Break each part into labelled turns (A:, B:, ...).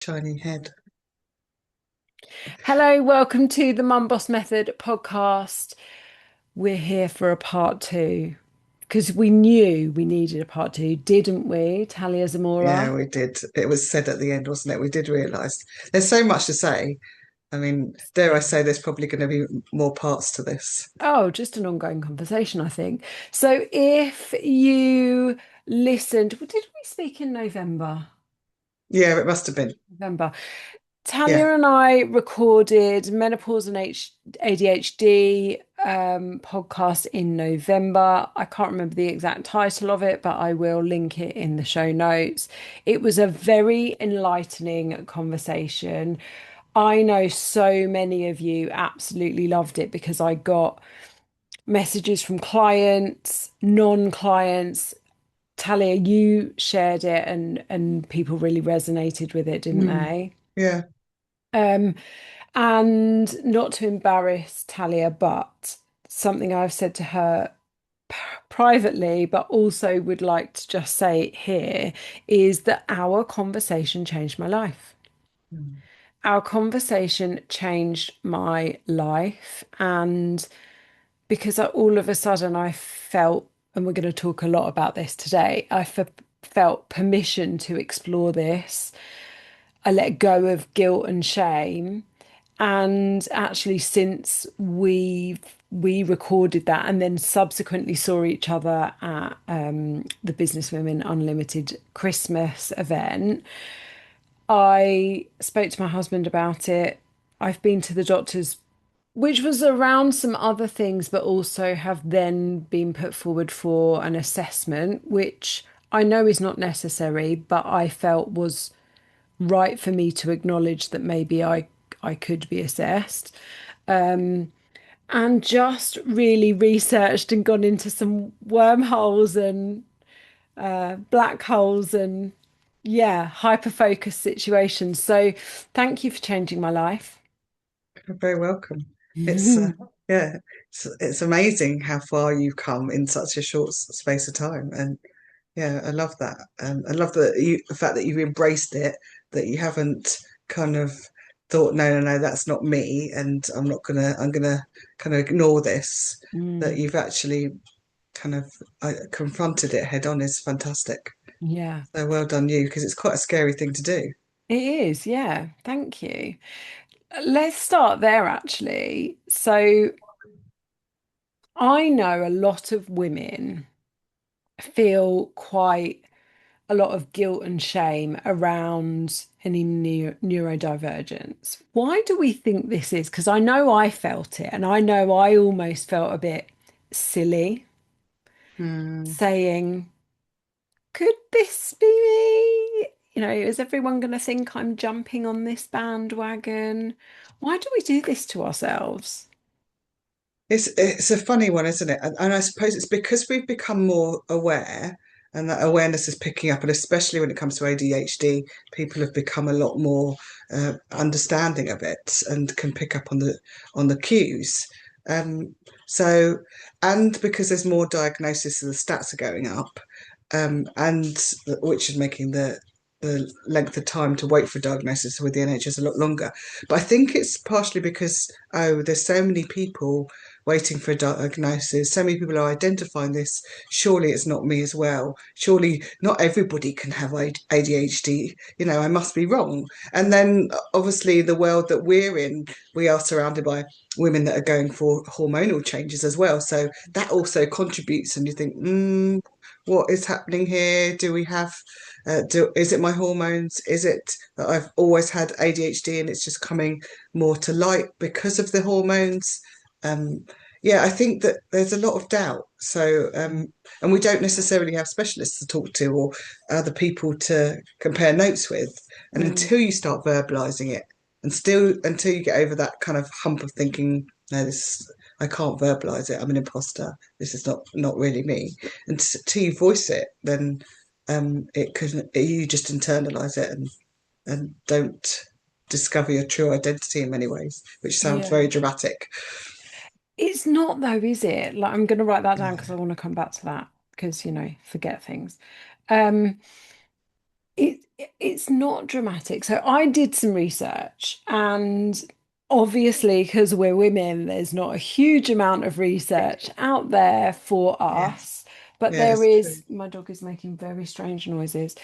A: shiny head.
B: Hello, welcome to the Mum Boss Method podcast. We're here for a part two because we knew we needed a part two, didn't we, Talia
A: Yeah,
B: Zamora?
A: we did. It was said at the end, wasn't it? We did realise there's so much to say. I mean, dare I say, there's probably going to be more parts to this.
B: Oh, just an ongoing conversation, I think. So if you listened, did we speak in November?
A: Yeah, it must have been.
B: November.
A: Yeah,
B: Talia and I recorded Menopause and ADHD podcast in November. I can't remember the exact title of it, but I will link it in the show notes. It was a very enlightening conversation. I know so many of you absolutely loved it because I got messages from clients, non-clients. Talia, you shared it and people really resonated with it, didn't
A: mm,
B: they?
A: yeah,
B: Um, and not to embarrass Talia, but something I've said to her privately, but also would like to just say it here, is that our conversation changed my life.
A: mm,
B: Our conversation changed my life. And because all of a sudden I felt, and we're going to talk a lot about this today, felt permission to explore this. I let go of guilt and shame. And actually, since we recorded that and then subsequently saw each other at the Business Women Unlimited Christmas event, I spoke to my husband about it. I've been to the doctors, which was around some other things, but also have then been put forward for an assessment, which I know is not necessary, but I felt was right for me to acknowledge that maybe I could be assessed. And just really researched and gone into some wormholes and black holes and yeah, hyper focus situations. So thank you for changing my life.
A: you're very welcome. It's yeah, it's amazing how far you've come in such a short space of time, and yeah, I love that. I love the fact that you've embraced it, that you haven't kind of thought, no, no, no, that's not me, and I'm gonna kind of ignore this. That
B: Mm,
A: you've actually kind of confronted it head on is fantastic.
B: yeah,
A: So well done you, because it's quite a scary thing to do.
B: it is. Yeah, thank you. Let's start there actually. So I know a lot of women feel quite a lot of guilt and shame around any neurodivergence. Why do we think this is? Because I know I felt it, and I know I almost felt a bit silly
A: Hmm.
B: saying, could this be me? You know, is everyone going to think I'm jumping on this bandwagon? Why do we do this to ourselves?
A: It's a funny one, isn't it? And I suppose it's because we've become more aware, and that awareness is picking up, and especially when it comes to ADHD, people have become a lot more understanding of it and can pick up on the cues. Um, so, and because there's more diagnosis, so the stats are going up, and which is making the length of time to wait for diagnosis with the NHS a lot longer. But I think it's partially because, oh, there's so many people waiting for a diagnosis. So many people are identifying this. Surely it's not me as well. Surely not everybody can have ADHD. You know, I must be wrong. And then obviously the world that we're in, we are surrounded by women that are going for hormonal changes as well. So that also contributes. And you think, what is happening here? Do we have is it my hormones? Is it that I've always had ADHD and it's just coming more to light because of the hormones? Um, yeah, I think that there's a lot of doubt. So, and we don't necessarily have specialists to talk to or other people to compare notes with. And
B: Mm,
A: until you start verbalizing it, and still until you get over that kind of hump of thinking, no, this I can't verbalize it. I'm an imposter. This is not really me. And until you voice it, then it can you just internalize it and don't discover your true identity in many ways, which sounds
B: yeah.
A: very dramatic.
B: It's not though, is it? Like I'm going to write that down because I want to come back to that because, forget things. Um, It it's not dramatic. So I did some research, and obviously, because we're women, there's not a huge amount of research out there for
A: Yes.
B: us. But
A: Yeah,
B: there
A: it's
B: is,
A: true.
B: my dog is making very strange noises.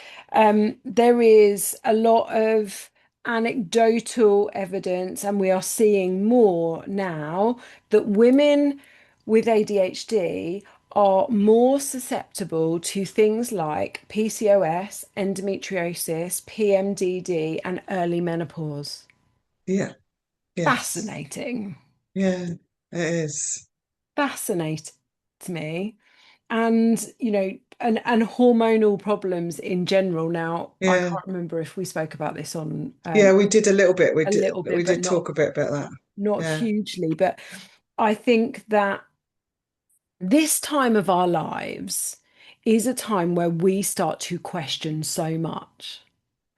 B: There is a lot of anecdotal evidence, and we are seeing more now that women with ADHD are more susceptible to things like PCOS, endometriosis, PMDD, and early menopause.
A: Yeah. Yes.
B: Fascinating.
A: Yeah, it is.
B: Fascinating to me. And, and hormonal problems in general. Now, I
A: Yeah.
B: can't remember if we spoke about this on
A: Yeah, we did a little bit. We
B: a
A: did
B: little
A: we
B: bit, but
A: did
B: not
A: talk a bit about that.
B: not
A: Yeah.
B: hugely. But I think that this time of our lives is a time where we start to question so much.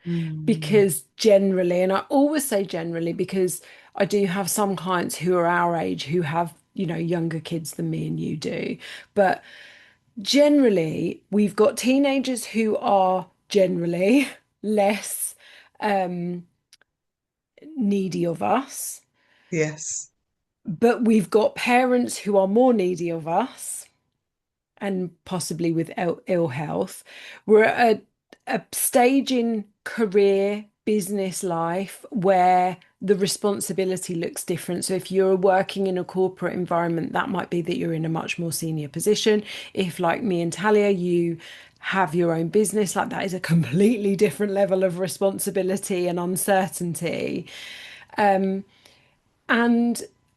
A: Mm.
B: Because generally, and I always say generally because I do have some clients who are our age who have, younger kids than me and you do. But generally, we've got teenagers who are generally less um, needy of us,
A: Yes.
B: but we've got parents who are more needy of us and possibly with ill health. We're at a stage in career, business life where the responsibility looks different. So if you're working in a corporate environment, that might be that you're in a much more senior position. If, like me and Talia, you have your own business, like that is a completely different level of responsibility and uncertainty.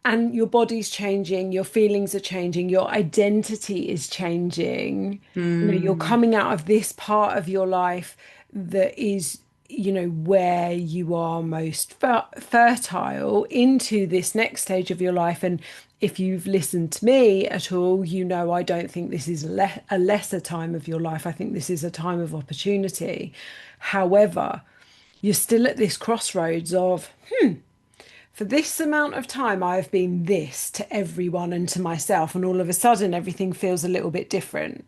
B: And your body's changing, your feelings are changing, your identity is changing. You're
A: Mm.
B: coming out of this part of your life that is, where you are most fertile into this next stage of your life. And if you've listened to me at all, I don't think this is a lesser time of your life. I think this is a time of opportunity. However, you're still at this crossroads of, for this amount of time, I've been this to everyone and to myself, and all of a sudden, everything feels a little bit different.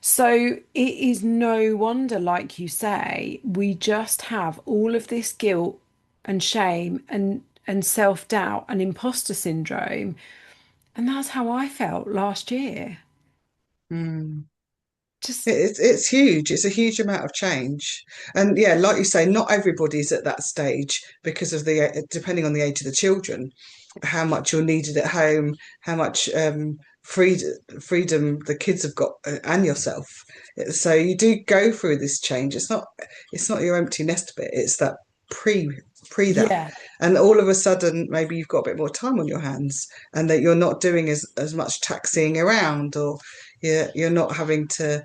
B: So it is no wonder, like you say, we just have all of this guilt and shame and self-doubt and imposter syndrome. And that's how I felt last year.
A: Mm.
B: Just,
A: It's huge. It's a huge amount of change, and yeah, like you say, not everybody's at that stage because of the depending on the age of the children, how much you're needed at home, how much freedom the kids have got, and yourself. So you do go through this change. It's not your empty nest bit. It's that pre pre that,
B: yeah,
A: and all of a sudden maybe you've got a bit more time on your hands, and that you're not doing as much taxiing around, or you're not having to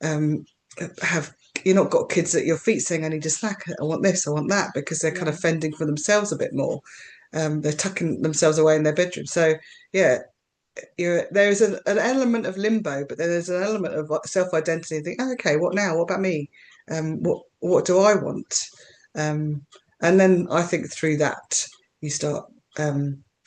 A: um, have you're not got kids at your feet saying, "I need a snack. I want this. I want that," because they're kind
B: yeah,
A: of fending for themselves a bit more. They're tucking themselves away in their bedroom. So yeah, there's an element of limbo, but then there's an element of self-identity. Think, oh, okay, what now? What about me? What do I want? Um, and then I think through that you start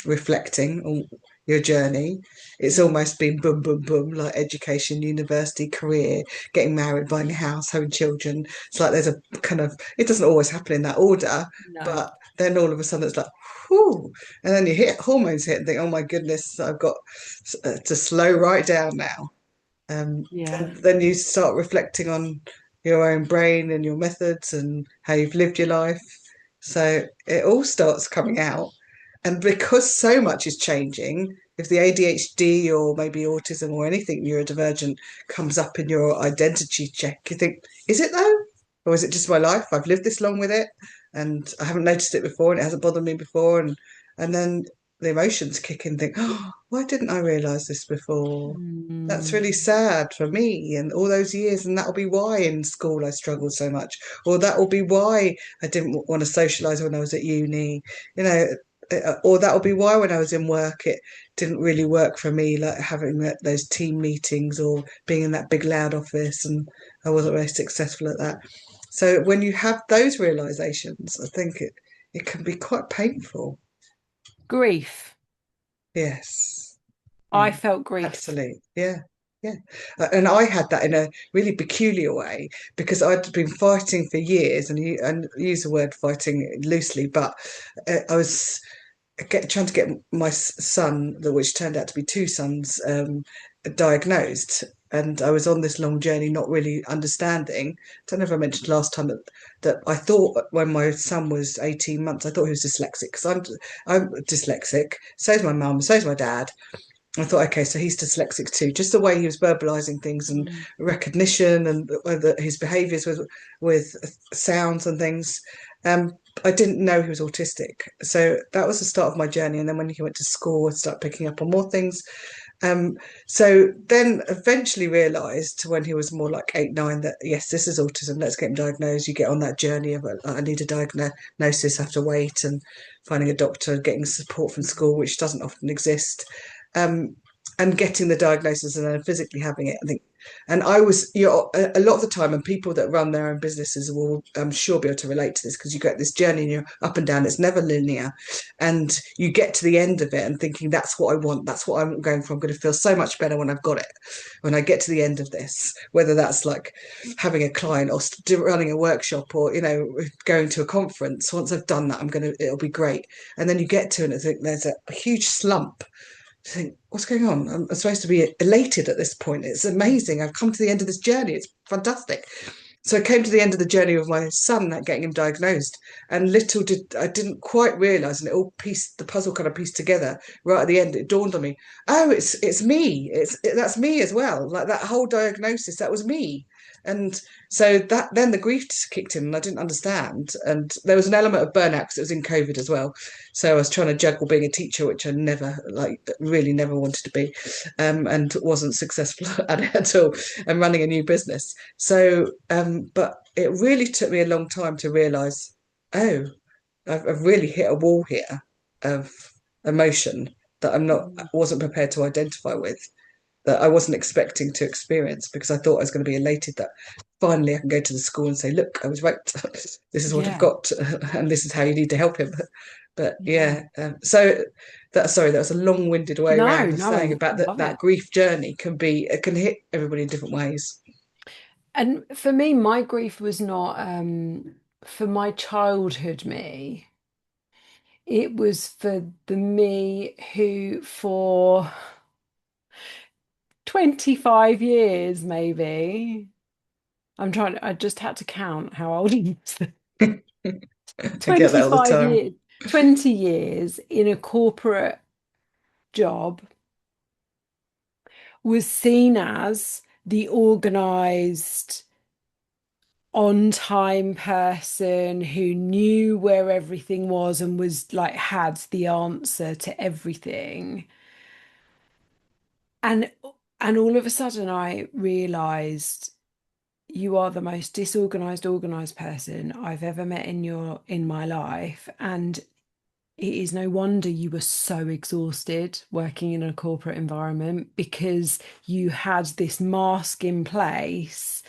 A: reflecting on your journey. It's
B: mm,
A: almost been boom, boom, boom, like education, university, career, getting married, buying a house, having children. It's like there's a kind of, it doesn't always happen in that order,
B: no,
A: but then all of a sudden it's like, whoo. And then you hit hormones hit and think, oh my goodness, I've got to slow right down now.
B: yeah,
A: And then you start reflecting on your own brain and your methods and how you've lived your life. So it all starts coming out. And because so much is changing, if the ADHD or maybe autism or anything neurodivergent comes up in your identity check, you think, is it though? Or is it just my life? I've lived this long with it and I haven't noticed it before and it hasn't bothered me before. And then the emotions kick in and think, oh, why didn't I realise this before? That's
B: mm,
A: really sad for me and all those years. And that'll be why in school I struggled so much. Or that will be why I didn't want to socialise when I was at uni. You know, or that'll be why when I was in work it didn't really work for me, like having those team meetings or being in that big loud office, and I wasn't very successful at that. So when you have those realizations, I think it can be quite painful.
B: grief.
A: Yes.
B: I
A: Yeah.
B: felt grief.
A: Absolutely. Yeah. Yeah. And I had that in a really peculiar way because I'd been fighting for years, and use the word fighting loosely, but I was trying to get my son, which turned out to be two sons, diagnosed. And I was on this long journey, not really understanding. I don't know if I mentioned last time that I thought when my son was 18 months, I thought he was dyslexic because I'm dyslexic. So's my mum, so's my dad. I thought, okay, so he's dyslexic too. Just the way he was verbalizing things and
B: Mm.
A: recognition and his behaviours with sounds and things. I didn't know he was autistic, so that was the start of my journey. And then when he went to school, I started picking up on more things. Um, so then eventually realised when he was more like 8, 9 that yes, this is autism. Let's get him diagnosed. You get on that journey of I need a diagnosis, have to wait and finding a doctor, getting support from school, which doesn't often exist, um, and getting the diagnosis and then physically having it. I think, and I was, a lot of the time, and people that run their own businesses will, I'm sure, be able to relate to this because you get this journey and you're up and down. It's never linear, and you get to the end of it and thinking that's what I want, that's what I'm going for. I'm going to feel so much better when I've got it. When I get to the end of this, whether that's like having a client or running a workshop or going to a conference. Once I've done that, it'll be great. And then you get to it and I think there's a huge slump. I think, what's going on? I'm supposed to be elated at this point. It's amazing. I've come to the end of this journey. It's fantastic. So I came to the end of the journey of my son, getting him diagnosed, and little did I didn't quite realise, and it all pieced the puzzle kind of pieced together right at the end. It dawned on me, oh, it's me. That's me as well. Like that whole diagnosis, that was me. And so that then the grief kicked in, and I didn't understand. And there was an element of burnout because it was in COVID as well. So I was trying to juggle being a teacher, which I never really never wanted to be, and wasn't successful at it at all, and running a new business. So, but it really took me a long time to realise, oh, I've really hit a wall here of emotion that
B: Mm.
A: wasn't prepared to identify with, that I wasn't expecting to experience because I thought I was going to be elated that finally I can go to the school and say, look, I was right. This is what I've
B: Yeah,
A: got, and this is how you need to help him. But
B: yeah.
A: yeah, so that was a long-winded way
B: No,
A: around of
B: no,
A: saying
B: I
A: about
B: love
A: that
B: it.
A: grief journey it can hit everybody in different ways.
B: And for me, my grief was not for my childhood me. It was for the me who, for 25 years, maybe. I just had to count how old he was.
A: I get that all the
B: 25
A: time.
B: years, 20 years in a corporate job was seen as the organized, on time person who knew where everything was and was like had the answer to everything. And all of a sudden I realized you are the most disorganized, organized person I've ever met in my life. And it is no wonder you were so exhausted working in a corporate environment because you had this mask in place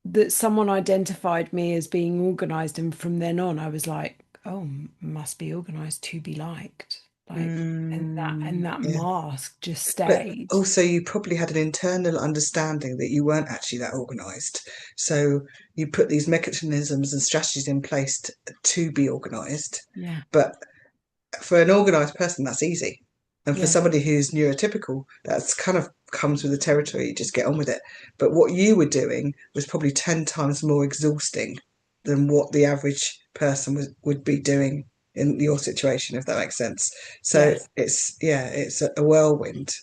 B: that someone identified me as being organized. And from then on, I was like, oh, must be organized to be liked. Like, and that
A: Yeah.
B: mask just
A: But
B: stayed.
A: also, you probably had an internal understanding that you weren't actually that organised. So you put these mechanisms and strategies in place to be organised.
B: Yeah.
A: But for an organised person, that's easy. And for
B: Yeah.
A: somebody who's neurotypical, that's kind of comes with the territory. You just get on with it. But what you were doing was probably 10 times more exhausting than what the average person would be doing in your situation, if that makes sense. So
B: Yes.
A: it's a whirlwind.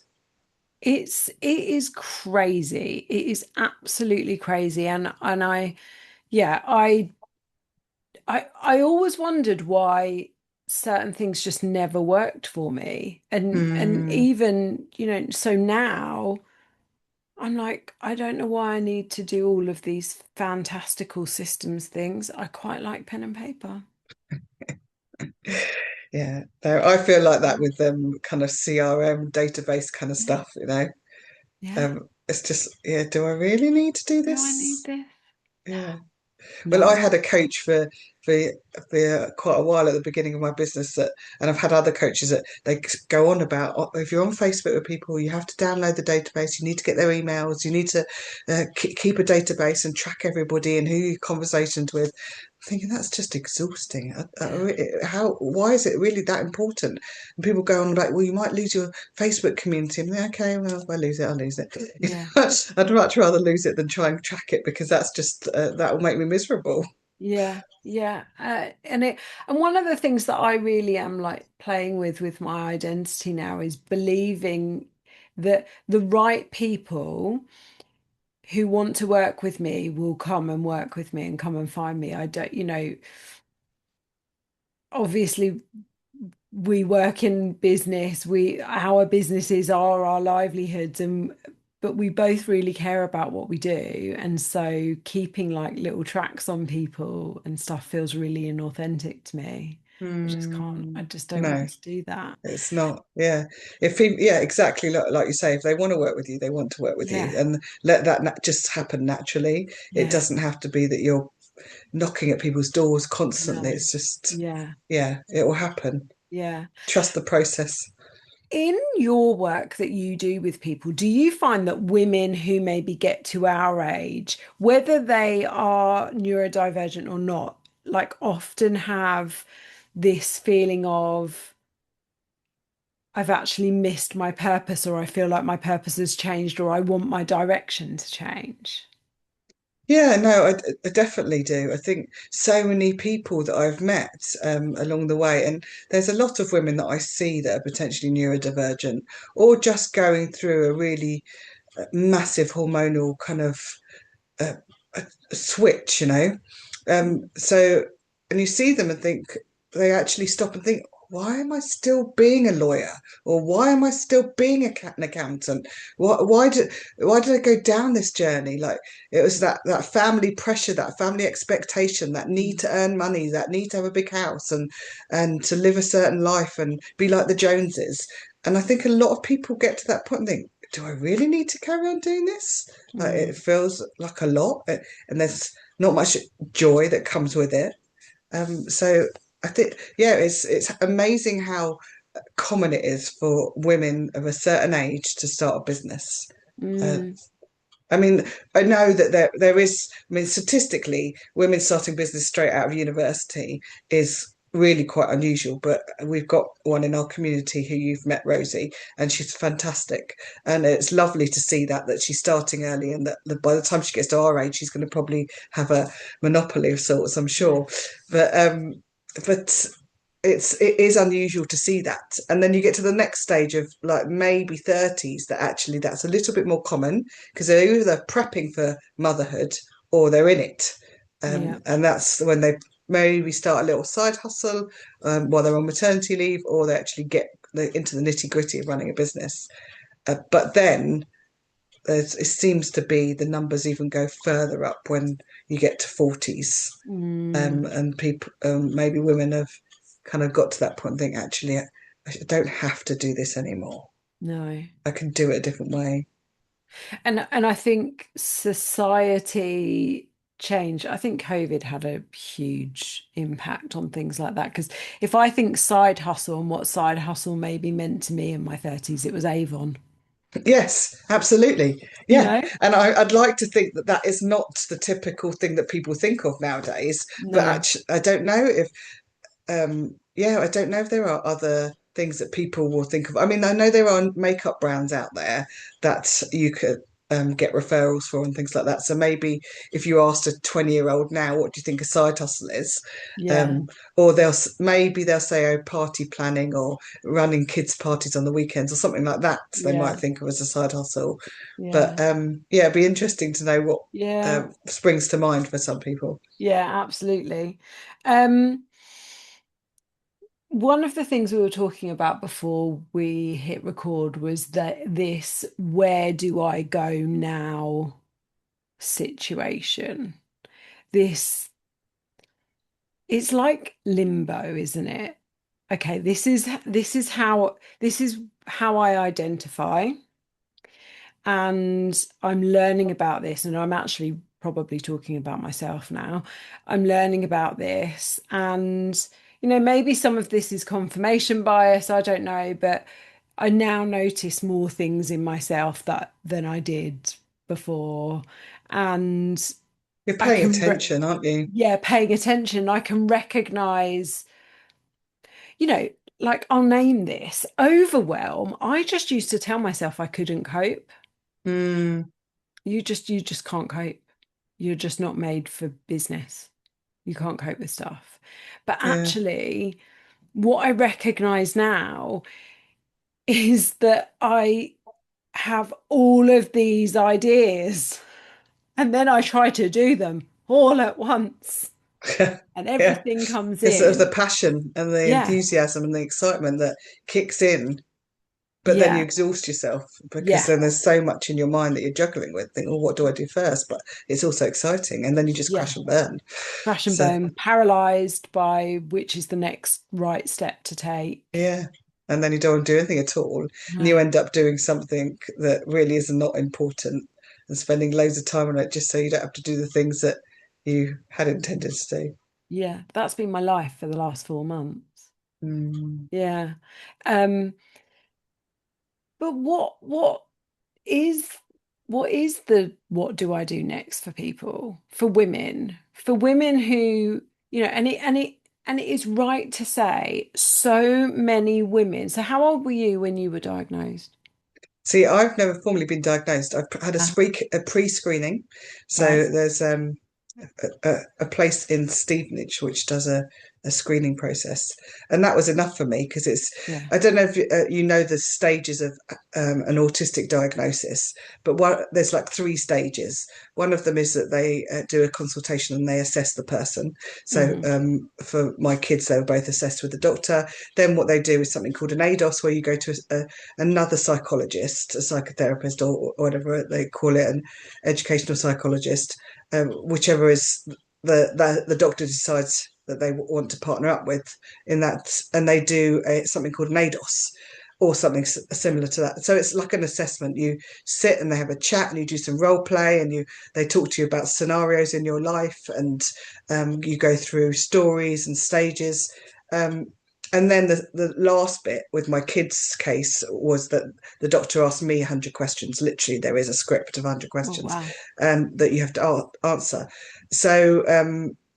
B: It is crazy. It is absolutely crazy. And yeah, I always wondered why certain things just never worked for me. And
A: Mm,
B: even, so now I'm like, I don't know why I need to do all of these fantastical systems things. I quite like pen and paper.
A: yeah, I feel like that with kind of CRM database kind of
B: Yeah.
A: stuff.
B: Yeah.
A: It's just, do I really need to do
B: Do I need
A: this?
B: this?
A: Yeah. Well, I
B: No.
A: had a coach for for quite a while at the beginning of my business, that, and I've had other coaches that they go on about, "Oh, if you're on Facebook with people, you have to download the database, you need to get their emails, you need to keep a database and track everybody and who you conversations with." Thinking that's just exhausting.
B: Yeah.
A: How? Why is it really that important? And people go on about, well, you might lose your Facebook community. And okay, well, if I lose it, I'll lose it.
B: Yeah.
A: I'd much rather lose it than try and track it, because that's just that will make me miserable.
B: Yeah, yeah. And one of the things that I really am like playing with my identity now is believing that the right people who want to work with me will come and work with me and come and find me. I don't, obviously we work in business, our businesses are our livelihoods, and but we both really care about what we do. And so keeping like little tracks on people and stuff feels really inauthentic to me. I just don't
A: No,
B: want to do that.
A: it's not. Yeah, if people, yeah, exactly. Like you say, if they want to work with you, they want to work with you,
B: Yeah,
A: and let that just happen naturally. It
B: yeah,
A: doesn't have to be that you're knocking at people's doors constantly.
B: no,
A: It's just,
B: yeah,
A: yeah, it will happen.
B: yeah.
A: Trust the process.
B: In your work that you do with people, do you find that women who maybe get to our age, whether they are neurodivergent or not, like often have this feeling of, I've actually missed my purpose, or I feel like my purpose has changed, or I want my direction to change?
A: Yeah, no, I definitely do. I think so many people that I've met along the way, and there's a lot of women that I see that are potentially neurodivergent or just going through a really massive hormonal kind of uh, switch, you know. So, and you see them and think, they actually stop and think, why am I still being a lawyer? Or why am I still being an accountant? Why did I go down this journey? Like, it was that family pressure, that family expectation, that need
B: Mm,
A: to earn money, that need to have a big house and to live a certain life and be like the Joneses. And I think a lot of people get to that point and think, do I really need to carry on doing this? Like, it
B: mm,
A: feels like a lot, and there's not much joy that comes with it. So I think, yeah, it's amazing how common it is for women of a certain age to start a business. Uh,
B: mm,
A: I mean, I know that there is. I mean, statistically, women starting business straight out of university is really quite unusual. But we've got one in our community who you've met, Rosie, and she's fantastic. And it's lovely to see that she's starting early, and that by the time she gets to our age, she's going to probably have a monopoly of sorts, I'm
B: yeah.
A: sure. But it is unusual to see that. And then you get to the next stage of like maybe 30s, that actually that's a little bit more common, because they're either prepping for motherhood or they're in it.
B: Yeah.
A: And that's when they maybe start a little side hustle while they're on maternity leave, or they actually get into the nitty gritty of running a business. But then it seems to be the numbers even go further up when you get to 40s,
B: Mm,
A: and people, maybe women have kind of got to that point and think, actually, I don't have to do this anymore.
B: no.
A: I can do it a different way.
B: And I think society change. I think COVID had a huge impact on things like that. Because if I think side hustle and what side hustle maybe meant to me in my 30s, it was Avon,
A: Yes, absolutely.
B: you
A: Yeah.
B: know?
A: And I'd like to think that that is not the typical thing that people think of nowadays. But
B: No.
A: actually, I don't know if yeah, I don't know if there are other things that people will think of. I mean, I know there are makeup brands out there that you could get referrals for and things like that. So maybe if you asked a 20-year-old now, what do you think a side hustle is?
B: Yeah.
A: Um, or maybe they'll say, oh, party planning or running kids' parties on the weekends or something like that. They might
B: Yeah.
A: think of as a side hustle.
B: Yeah.
A: But yeah, it'd be interesting to know what
B: Yeah.
A: springs to mind for some people.
B: Yeah, absolutely. Um, One of the things we were talking about before we hit record was that this where do I go now situation. This it's like limbo, isn't it? Okay, this is how I identify, and I'm learning about this, and I'm actually probably talking about myself now. I'm learning about this, and maybe some of this is confirmation bias, I don't know, but I now notice more things in myself that than I did before. And
A: You're
B: I
A: paying
B: can,
A: attention, aren't you?
B: yeah, paying attention, I can recognize, you know, like I'll name this overwhelm. I just used to tell myself I couldn't cope.
A: Mm,
B: You just can't cope. You're just not made for business. You can't cope with stuff. But
A: yeah.
B: actually, what I recognize now is that I have all of these ideas and then I try to do them all at once and
A: Yeah.
B: everything comes
A: It's sort of the
B: in.
A: passion and the
B: Yeah,
A: enthusiasm and the excitement that kicks in, but then you
B: yeah,
A: exhaust yourself because
B: yeah,
A: then there's so much in your mind that you're juggling with. Think, oh, what do I do first? But it's also exciting, and then you just crash
B: yeah.
A: and burn.
B: Crash and
A: So
B: burn, paralyzed by which is the next right step to take.
A: yeah, and then you don't want to do anything at all, and you
B: No.
A: end up doing something that really is not important and spending loads of time on it just so you don't have to do the things that you had intended to do.
B: Yeah, that's been my life for the last 4 months.
A: Mm.
B: Yeah. Um, but is what is the what do I do next for people, for women, who, and it is right to say so many women. So how old were you when you were diagnosed?
A: See, I've never formally been diagnosed. I've had
B: Ah,
A: a pre-screening. So
B: right.
A: there's a place in Stevenage which does a screening process, and that was enough for me because it's.
B: Yeah.
A: I don't know if you know the stages of an autistic diagnosis, but there's like three stages. One of them is that they do a consultation and they assess the person. So
B: Hmm.
A: for my kids, they were both assessed with the doctor. Then what they do is something called an ADOS, where you go to another psychologist, a psychotherapist, or whatever they call it, an educational psychologist, whichever is the doctor decides that they want to partner up with in that, and they do something called an ADOS or something similar to that. So it's like an assessment. You sit and they have a chat and you do some role play and they talk to you about scenarios in your life and you go through stories and stages. Um, and then the last bit with my kids' case was that the doctor asked me 100 questions. Literally, there is a script of 100
B: Oh,
A: questions
B: wow.
A: that you have to answer. So,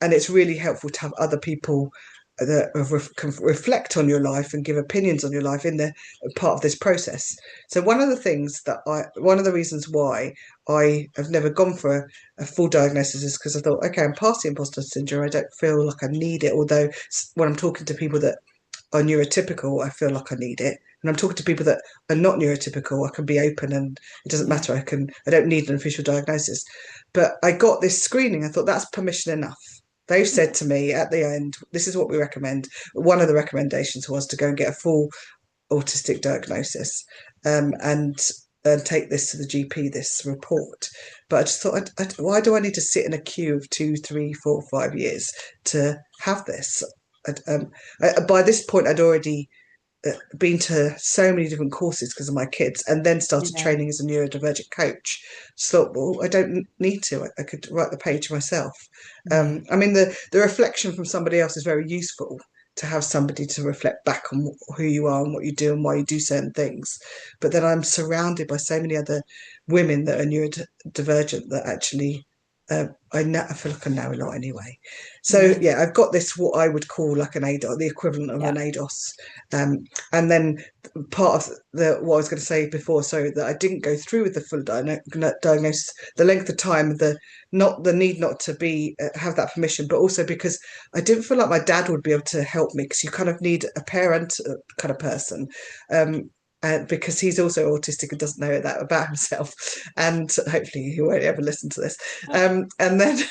A: and it's really helpful to have other people that can reflect on your life and give opinions on your life in the part of this process. So one of the reasons why I have never gone for a full diagnosis is because I thought, okay, I'm past the imposter syndrome. I don't feel like I need it. Although when I'm talking to people that are neurotypical, I feel like I need it. And I'm talking to people that are not neurotypical, I can be open and it doesn't
B: Yeah.
A: matter. I don't need an official diagnosis. But I got this screening. I thought that's permission enough. They've
B: Yeah.
A: said to me at the end, this is what we recommend. One of the recommendations was to go and get a full autistic diagnosis and take this to the GP, this report. But I just thought, why do I need to sit in a queue of 2, 3, 4, 5 years to have this? By this point, I'd already been to so many different courses because of my kids and then started
B: Yeah.
A: training as a neurodivergent coach. Just thought, well, I don't need to. I could write the page myself.
B: Yeah.
A: I mean, the reflection from somebody else is very useful to have somebody to reflect back on who you are and what you do and why you do certain things. But then I'm surrounded by so many other women that are neurodivergent that actually I feel like I know a lot anyway. So
B: Yeah.
A: yeah, I've got this what I would call like an ADOS, the equivalent of
B: Yeah.
A: an ADOS. And then part of what I was going to say before, so that I didn't go through with the full diagnosis, the length of time, the need not to be have that permission, but also because I didn't feel like my dad would be able to help me because you kind of need a parent kind of person. Because he's also autistic and doesn't know that about himself, and hopefully he won't ever listen to this. And then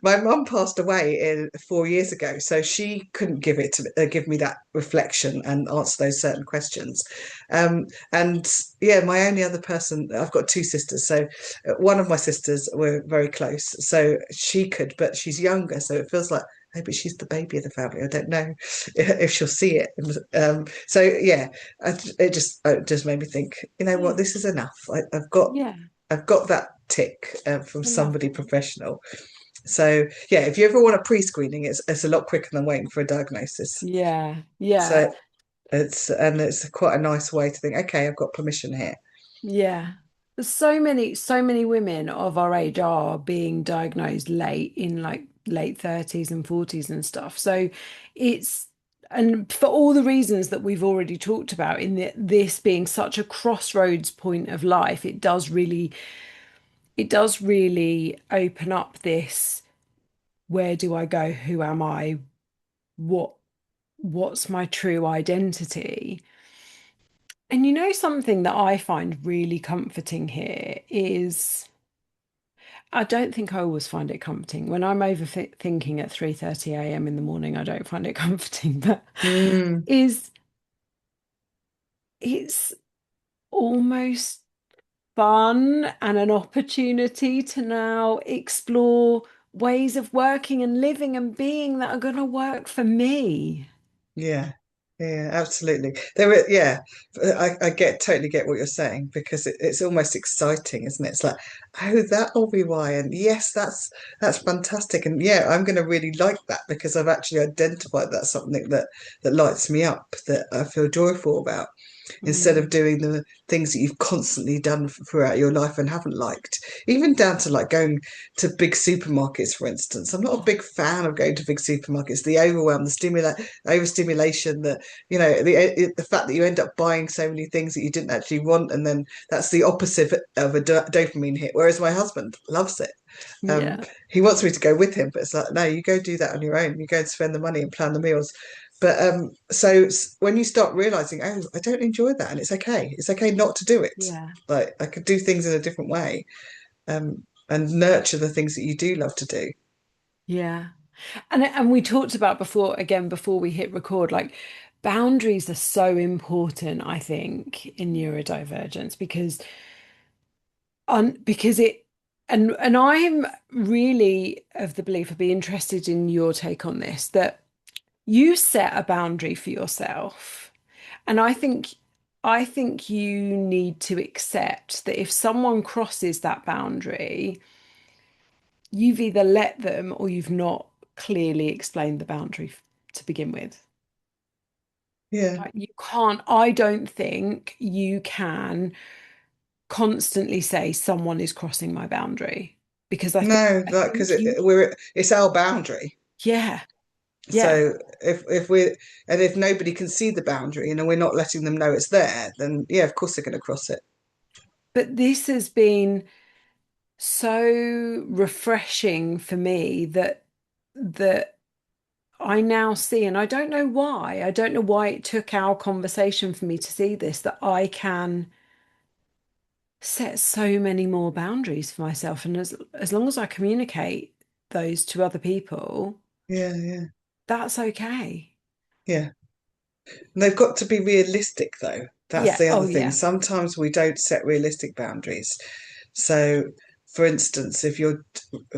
A: my mum passed away 4 years ago, so she couldn't give me that reflection and answer those certain questions. And yeah, my only other person, I've got two sisters, so one of my sisters were very close, so she could, but she's younger, so it feels like maybe she's the baby of the family. I don't know if she'll see it. So yeah, it just made me think. You know what?
B: Yeah.
A: This is enough. I've got
B: Yeah.
A: I've got that tick from somebody
B: Lovely.
A: professional. So yeah, if you ever want a pre-screening, it's a lot quicker than waiting for a diagnosis.
B: Yeah, yeah,
A: So it's quite a nice way to think, okay, I've got permission here.
B: yeah. There's so many women of our age are being diagnosed late in like late 30s and 40s and stuff. So it's, and for all the reasons that we've already talked about, in this being such a crossroads point of life, it does really open up this, where do I go? Who am I? What what's my true identity? And something that I find really comforting here is, I don't think I always find it comforting. When I'm overthinking at 3:30 a.m. in the morning, I don't find it comforting, but
A: Mm,
B: is it's almost fun and an opportunity to now explore ways of working and living and being that are going to work for me.
A: yeah, yeah, absolutely. Yeah, I totally get what you're saying because it's almost exciting, isn't it? It's like, oh, that'll be why, and yes, that's fantastic, and yeah, I'm going to really like that because I've actually identified that's something that lights me up, that I feel joyful about, instead of
B: Mm.
A: doing the things that you've constantly done throughout your life and haven't liked. Even down to like going to big supermarkets, for instance. I'm not a
B: Oh,
A: big fan of going to big supermarkets. The overwhelm, the overstimulation, the fact that you end up buying so many things that you didn't actually want, and then that's the opposite of a dopamine hit. Whereas my husband loves it. Um,
B: yeah,
A: he wants me to go with him, but it's like, no, you go do that on your own. You go and spend the money and plan the meals. But when you start realizing, oh, I don't enjoy that, and it's okay. It's okay not to do it.
B: yeah,
A: Like I could do things in a different way, and nurture the things that you do love to do.
B: yeah. And we talked about before, again, before we hit record, like boundaries are so important, I think, in neurodivergence because it and I'm really of the belief, I'd be interested in your take on this, that you set a boundary for yourself. And I think you need to accept that if someone crosses that boundary, you've either let them or you've not clearly explained the boundary to begin with.
A: Yeah,
B: Like, you can't, I don't think you can constantly say someone is crossing my boundary, because
A: no,
B: I
A: like because
B: think you,
A: it's our boundary.
B: yeah, yeah.
A: So if nobody can see the boundary and we're not letting them know it's there, then yeah, of course they're going to cross it.
B: But this has been so refreshing for me that I now see, and I don't know why. I don't know why it took our conversation for me to see this, that I can set so many more boundaries for myself. And as long as I communicate those to other people,
A: Yeah, yeah,
B: that's okay.
A: yeah. And they've got to be realistic, though. That's
B: Yeah.
A: the
B: Oh,
A: other thing.
B: yeah.
A: Sometimes we don't set realistic boundaries. So, for instance, if you've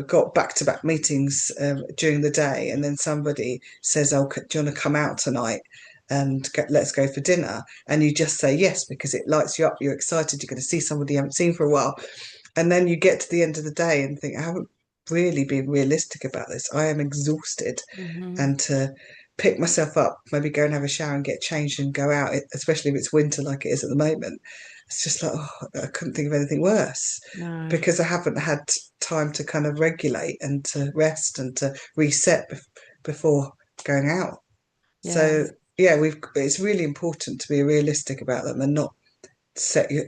A: got back-to-back meetings during the day, and then somebody says, "Oh, do you want to come out tonight and let's go for dinner?" and you just say yes because it lights you up, you're excited, you're going to see somebody you haven't seen for a while, and then you get to the end of the day and think, "I haven't really been realistic about this. I am exhausted,"
B: Hmm.
A: and to pick myself up, maybe go and have a shower and get changed and go out, especially if it's winter like it is at the moment. It's just like, oh, I couldn't think of anything worse
B: No.
A: because I haven't had time to kind of regulate and to rest and to reset before going out.
B: Yeah.
A: So yeah, it's really important to be realistic about them and not set your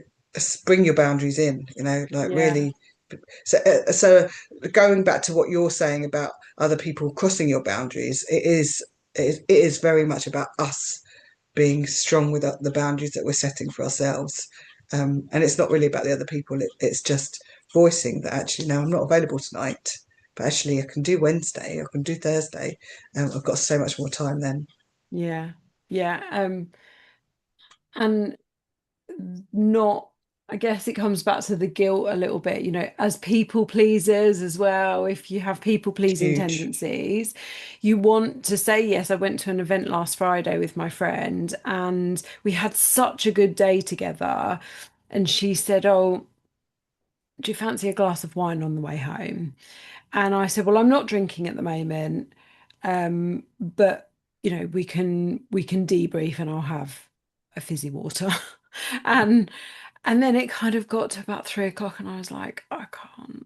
A: bring your boundaries in, like
B: Yeah.
A: really. So going back to what you're saying about other people crossing your boundaries, it is very much about us being strong with the boundaries that we're setting for ourselves. And it's not really about the other people. It's just voicing that actually, no, I'm not available tonight, but actually I can do Wednesday, I can do Thursday. I've got so much more time then.
B: Yeah. Yeah. And not, I guess it comes back to the guilt a little bit, as people pleasers as well. If you have people pleasing
A: Huge.
B: tendencies, you want to say yes. I went to an event last Friday with my friend and we had such a good day together. And she said, "Oh, do you fancy a glass of wine on the way home? And I said, well, I'm not drinking at the moment, but we can debrief and I'll have a fizzy water. And and then it kind of got to about 3 o'clock, and I was like, I can't.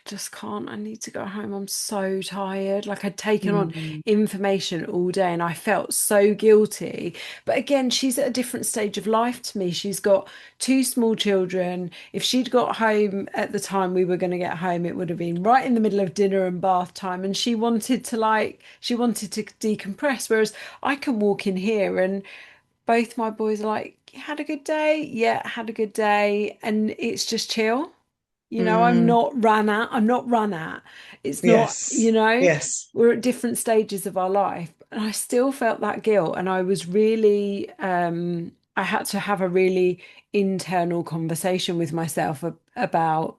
B: Just can't. I need to go home. I'm so tired. Like I'd taken on
A: Mm,
B: information all day and I felt so guilty. But again, she's at a different stage of life to me. She's got two small children. If she'd got home at the time we were going to get home, it would have been right in the middle of dinner and bath time. And she wanted to decompress. Whereas I can walk in here and both my boys are like, had a good day? Yeah, had a good day. And it's just chill.
A: mm,
B: I'm not run at. It's not,
A: yes, yes,
B: we're at different stages of our life. And I still felt that guilt. And I was really, I had to have a really internal conversation with myself about,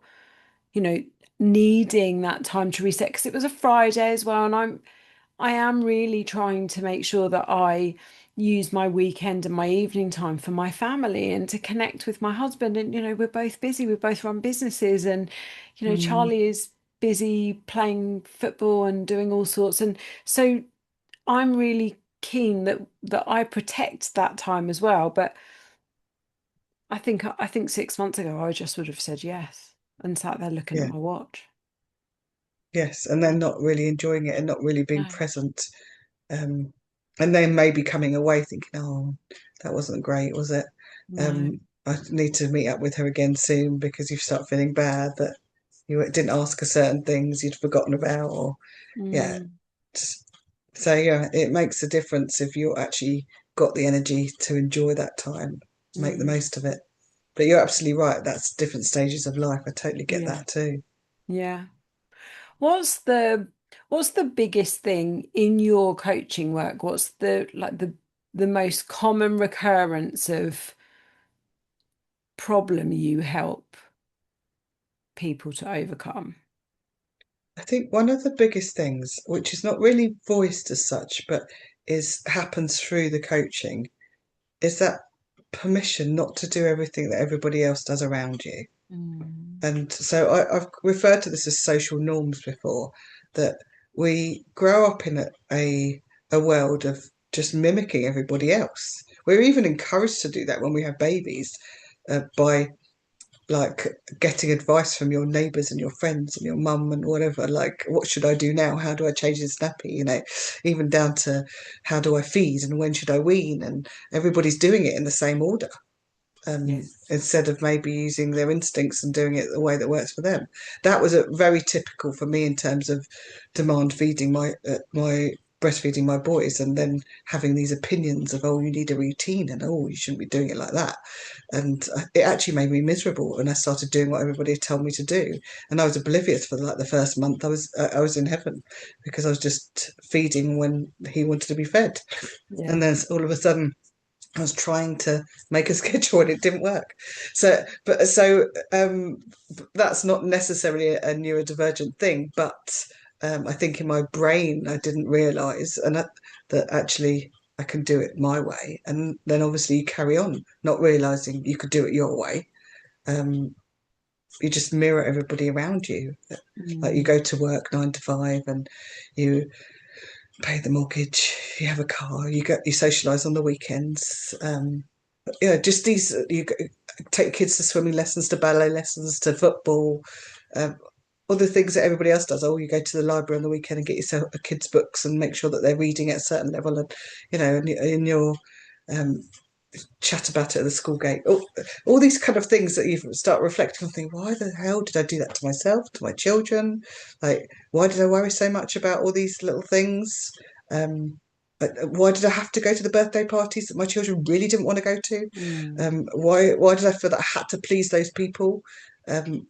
B: you know, needing that time to reset because it was a Friday as well. And I am really trying to make sure that I use my weekend and my evening time for my family and to connect with my husband. And, we're both busy, we both run businesses, and,
A: mm,
B: Charlie is busy playing football and doing all sorts. And so I'm really keen that I protect that time as well. But I think 6 months ago I just would have said yes and sat there looking at
A: yeah,
B: my watch.
A: yes, and then not really enjoying it and not really being
B: No,
A: present, um, and then maybe coming away thinking, oh, that wasn't great, was it?
B: no.
A: Um, I need to meet up with her again soon because you start feeling bad that you didn't ask her certain things you'd forgotten about, or yeah.
B: Mm,
A: So yeah, it makes a difference if you actually got the energy to enjoy that time, make the
B: mm,
A: most of it. But you're absolutely right. That's different stages of life. I totally get
B: yeah,
A: that too.
B: yeah. What's the biggest thing in your coaching work? What's the most common recurrence of problem you help people to overcome?
A: I think one of the biggest things, which is not really voiced as such, but is happens through the coaching, is that permission not to do everything that everybody else does around you.
B: Mm,
A: And so I've referred to this as social norms before, that we grow up in a world of just mimicking everybody else. We're even encouraged to do that when we have babies, by like getting advice from your neighbours and your friends and your mum and whatever. Like, what should I do now? How do I change this nappy? Even down to how do I feed and when should I wean? And everybody's doing it in the same order,
B: yes.
A: instead of maybe using their instincts and doing it the way that works for them. That was a very typical for me in terms of demand feeding my breastfeeding my boys, and then having these opinions of, oh, you need a routine, and oh, you shouldn't be doing it like that. And it actually made me miserable when I started doing what everybody told me to do. And I was oblivious for like the first month. I was in heaven because I was just feeding when he wanted to be fed.
B: Yeah.
A: And then all of a sudden I was trying to make a schedule and it didn't work. So that's not necessarily a neurodivergent thing, but I think in my brain I didn't realise that actually I can do it my way, and then obviously you carry on not realising you could do it your way. Um, you just mirror everybody around you. Like you
B: Mm,
A: go to work 9 to 5, and you pay the mortgage, you have a car, you socialise on the weekends. Yeah, just these take kids to swimming lessons, to ballet lessons, to football, um, all the things that everybody else does. Oh, you go to the library on the weekend and get yourself a kids' books and make sure that they're reading at a certain level, and in your um, chat about it at the school gate. All these kind of things that you start reflecting on, think, why the hell did I do that to myself, to my children? Like, why did I worry so much about all these little things? Why did I have to go to the birthday parties that my children really didn't want to go to?
B: mm,
A: Why did I feel that I had to please those people? Um,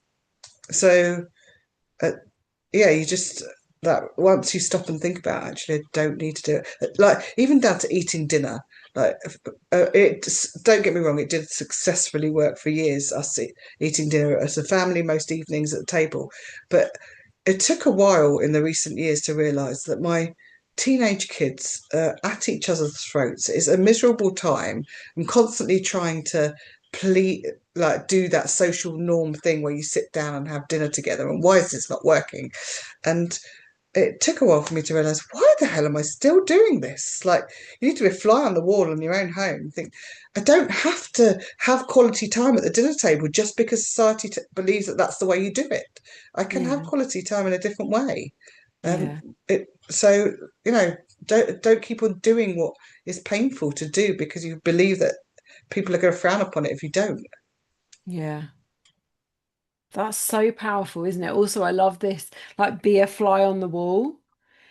A: so uh, yeah, you just that once you stop and think about, actually, I don't need to do it. Like even down to eating dinner. Like don't get me wrong, it did successfully work for years. Us eating dinner as a family most evenings at the table, but it took a while in the recent years to realise that my teenage kids at each other's throats is a miserable time. I'm constantly trying to complete, like, do that social norm thing where you sit down and have dinner together, and why is this not working? And it took a while for me to realize, why the hell am I still doing this? Like, you need to be a fly on the wall in your own home. Think, I don't have to have quality time at the dinner table just because society believes that that's the way you do it. I can have
B: Yeah.
A: quality time in a different way. Um,
B: Yeah.
A: so, you know, don't keep on doing what is painful to do because you believe that people are going to frown upon it if you don't.
B: Yeah. That's so powerful, isn't it? Also, I love this, like, be a fly on the wall.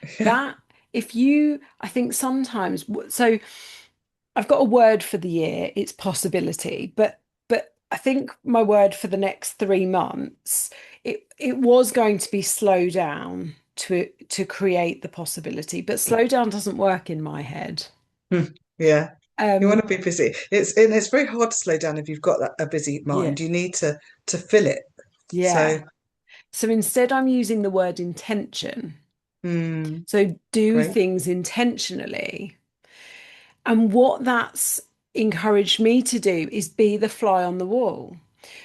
A: Yeah.
B: That, if you, I think sometimes, so I've got a word for the year, it's possibility, but I think my word for the next 3 months, it was going to be slow down to create the possibility, but slow down doesn't work in my head.
A: Yeah. You want
B: Um,
A: to be busy. It's very hard to slow down if you've got a busy
B: yeah,
A: mind. You need to fill it. So,
B: yeah. So instead, I'm using the word intention.
A: mm,
B: So do
A: great.
B: things intentionally. And what that's encouraged me to do is be the fly on the wall.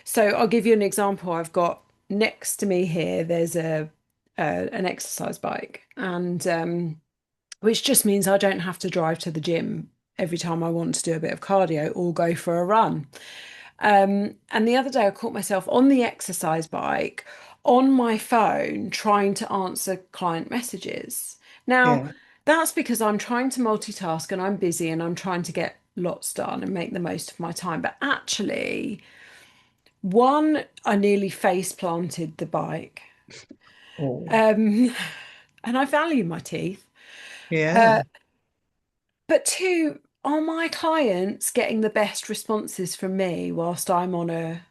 B: So I'll give you an example. I've got next to me here, there's an exercise bike, and which just means I don't have to drive to the gym every time I want to do a bit of cardio or go for a run. And the other day I caught myself on the exercise bike on my phone trying to answer client messages. Now,
A: Yeah.
B: that's because I'm trying to multitask and I'm busy and I'm trying to get lots done and make the most of my time. But actually, one, I nearly face planted the bike.
A: Oh,
B: Um, and I value my teeth.
A: yeah.
B: Uh, but two, are my clients getting the best responses from me whilst I'm on a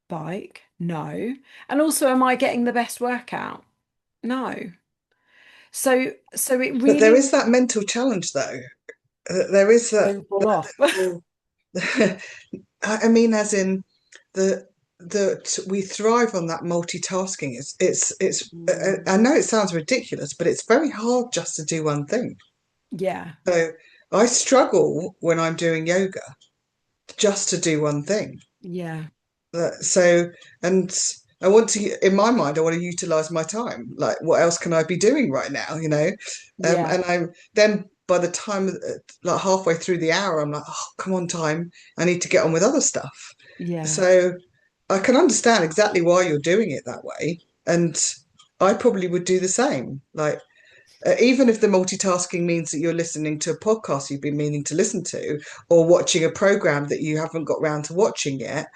B: bike? No. And also, am I getting the best workout? No. So it
A: But there
B: really
A: is that mental challenge, though. There is that.
B: don't fall off.
A: Well, I mean, as in the that we thrive on that multitasking. I
B: Mm.
A: know it sounds ridiculous, but it's very hard just to do one thing.
B: Yeah,
A: So I struggle when I'm doing yoga just to do one thing.
B: yeah,
A: So, and I want to, in my mind, I want to utilize my time. Like, what else can I be doing right now?
B: yeah,
A: And I'm then by the time, like halfway through the hour, I'm like, oh, come on, time. I need to get on with other stuff.
B: yeah,
A: So I can understand exactly why you're doing it that way. And I probably would do the same. Like, even if the multitasking means that you're listening to a podcast you've been meaning to listen to, or watching a program that you haven't got round to watching yet,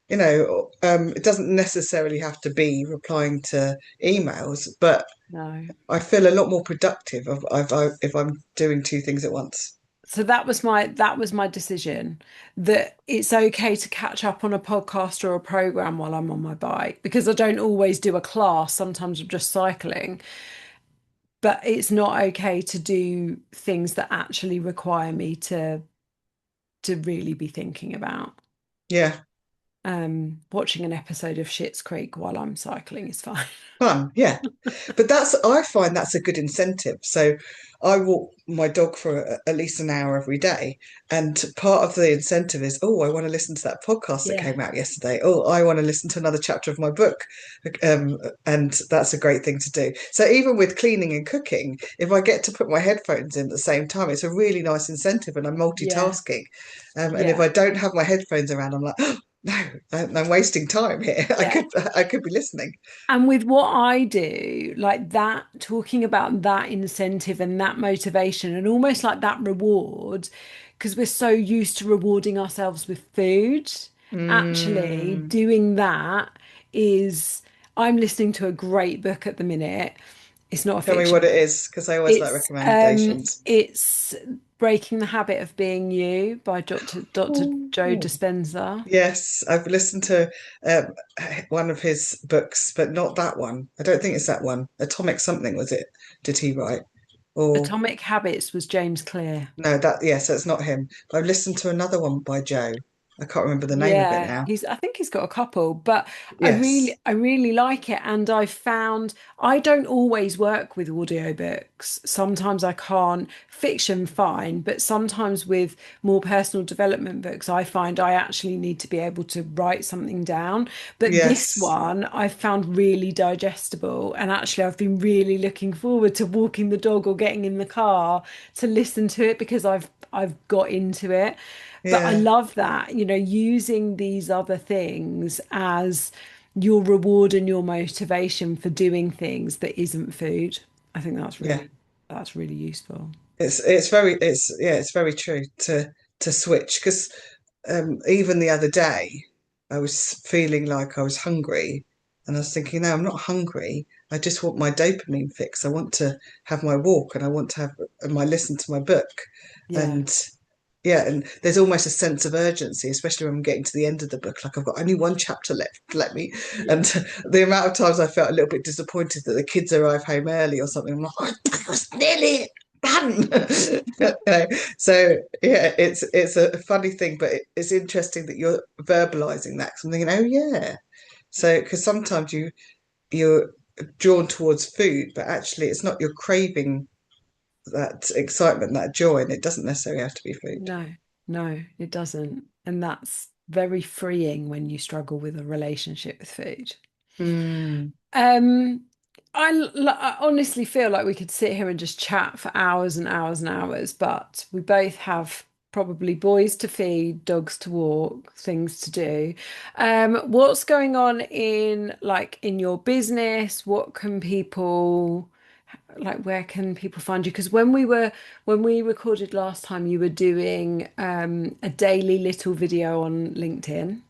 A: it doesn't necessarily have to be replying to emails, but
B: no.
A: I feel a lot more productive if I'm doing two things at once.
B: So that was my decision that it's okay to catch up on a podcast or a program while I'm on my bike because I don't always do a class. Sometimes I'm just cycling, but it's not okay to do things that actually require me to really be thinking about.
A: Yeah,
B: Watching an episode of Schitt's Creek while I'm cycling is fine.
A: fun. Yeah, but I find that's a good incentive. So I walk my dog for at least an hour every day. And part of the incentive is, oh, I want to listen to that podcast that
B: Yeah,
A: came out yesterday. Oh, I want to listen to another chapter of my book. And that's a great thing to do. So even with cleaning and cooking, if I get to put my headphones in at the same time, it's a really nice incentive and I'm
B: yeah,
A: multitasking. And if
B: yeah.
A: I don't have my headphones around, I'm like, oh, no, I'm wasting time here.
B: Yeah.
A: I could be listening.
B: And with what I do, like that, talking about that incentive and that motivation and almost like that reward, because we're so used to rewarding ourselves with food, actually
A: Mm.
B: doing that is, I'm listening to a great book at the minute. It's not a
A: Tell me what
B: fiction
A: it
B: book.
A: is, because I always like recommendations.
B: It's Breaking the Habit of Being You by Dr. Joe
A: Ooh.
B: Dispenza.
A: Yes, I've listened to um, one of his books, but not that one. I don't think it's that one. Atomic something was it? Did he write? Or
B: Atomic Habits was James Clear.
A: no, that yes, that's not him. I've listened to another one by Joe. I can't remember the name of it
B: Yeah,
A: now.
B: I think he's got a couple, but
A: Yes.
B: I really like it. And I found I don't always work with audiobooks. Sometimes I can't. Fiction, fine, but sometimes with more personal development books, I find I actually need to be able to write something down. But this
A: Yes.
B: one I found really digestible. And actually, I've been really looking forward to walking the dog or getting in the car to listen to it because I've got into it. But I
A: Yeah.
B: love that, using these other things as your reward and your motivation for doing things that isn't food. I think
A: Yeah.
B: that's really useful.
A: It's very true to switch because even the other day I was feeling like I was hungry and I was thinking, no, I'm not hungry. I just want my dopamine fix. I want to have my walk and I want to have my listen to my book.
B: Yeah.
A: And yeah, and there's almost a sense of urgency, especially when I'm getting to the end of the book. Like I've got only one chapter left. Let me. And
B: Yeah.
A: the amount of times I felt a little bit disappointed that the kids arrive home early or something. I'm like, oh, that was nearly done. You know, so yeah, it's a funny thing, but it's interesting that you're verbalizing that. 'Cause I'm thinking, oh yeah. So because sometimes you're drawn towards food, but actually it's not you're craving that excitement, that joy, and it doesn't necessarily have to be food.
B: No, no, it doesn't. And that's very freeing when you struggle with a relationship with food.
A: Mm.
B: Um, I honestly feel like we could sit here and just chat for hours and hours and hours, but we both have probably boys to feed, dogs to walk, things to do. What's going on in your business? What can people where can people find you? Because when we recorded last time, you were doing a daily little video on LinkedIn.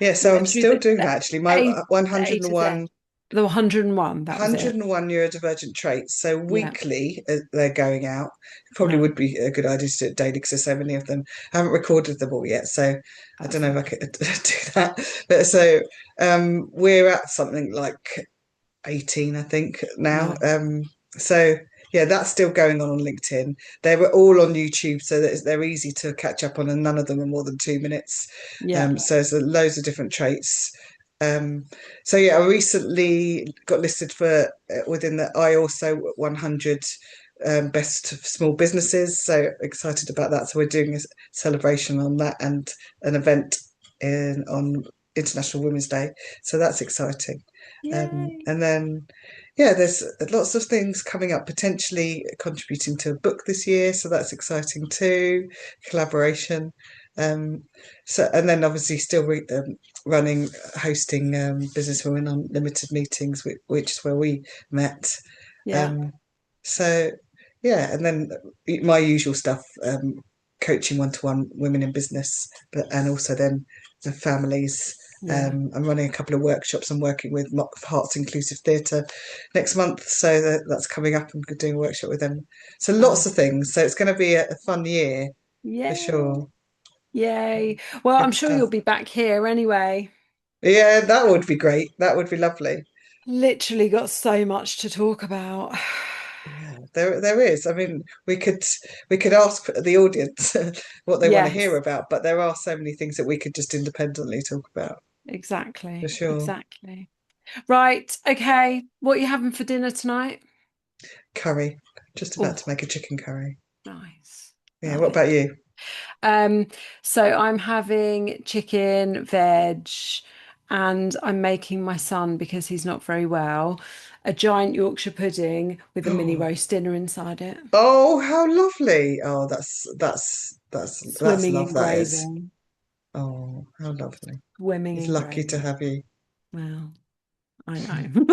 A: Yeah,
B: You
A: so I'm
B: went through
A: still doing that actually. My
B: The A to Z.
A: 101
B: The 101, that was it.
A: neurodivergent traits. So
B: Yeah.
A: weekly they're going out. Probably
B: Right.
A: would be a good idea to do it daily because there's so many of them. I haven't recorded them all yet, so I don't know if I
B: Perfect.
A: could do that. But so we're at something like 18, I think, now.
B: Nice.
A: So yeah, that's still going on LinkedIn. They were all on YouTube, so that they're easy to catch up on, and none of them are more than 2 minutes.
B: Yeah.
A: So there's loads of different traits. Um, so yeah, I recently got listed for within the I also 100 best small businesses. So excited about that. So we're doing a celebration on that and an event on International Women's Day. So that's exciting.
B: Yay.
A: And then, yeah, there's lots of things coming up, potentially contributing to a book this year. So that's exciting too. Collaboration. Um, so, and then obviously still running, hosting Businesswomen Unlimited meetings, which is where we met.
B: Yeah.
A: Um, so, yeah, and then my usual stuff, coaching one-to-one women in business, but and also then the families.
B: Yeah.
A: I'm running a couple of workshops. I'm working with Hearts Inclusive Theatre next month, so that's coming up. I'm doing a workshop with them. So lots
B: Oh,
A: of things. So it's going to be a fun year for
B: yay.
A: sure.
B: Yay. Well, I'm
A: Good
B: sure you'll
A: stuff.
B: be back here anyway.
A: Yeah, that would be great. That would be lovely.
B: Literally got so much to talk about.
A: Yeah, there is. I mean, we could ask the audience what they want to hear
B: Yes,
A: about, but there are so many things that we could just independently talk about for
B: exactly.
A: sure.
B: Exactly. Right. Okay. What are you having for dinner tonight?
A: Curry. Just about to
B: Oh,
A: make a chicken curry.
B: nice.
A: Yeah, what
B: Nice.
A: about you?
B: Um, so I'm having chicken, veg, and I'm making my son, because he's not very well, a giant Yorkshire pudding with a mini
A: Oh,
B: roast dinner inside it.
A: oh, how lovely. Oh, that's
B: Swimming
A: love
B: in
A: that is.
B: gravy.
A: Oh, how lovely.
B: Swimming
A: He's
B: in
A: lucky to
B: gravy.
A: have you.
B: Well, I know.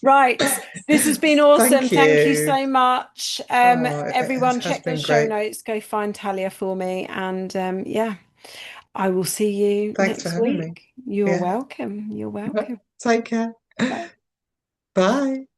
B: Right. This has been awesome.
A: Thank
B: Thank you
A: you.
B: so much.
A: Oh, it
B: Everyone,
A: has
B: check those
A: been
B: show
A: great.
B: notes. Go find Talia for me. And yeah, I will see you
A: Thanks for
B: next
A: having me.
B: week. You're
A: Yeah.
B: welcome. You're welcome.
A: Take care.
B: Bye.
A: Bye.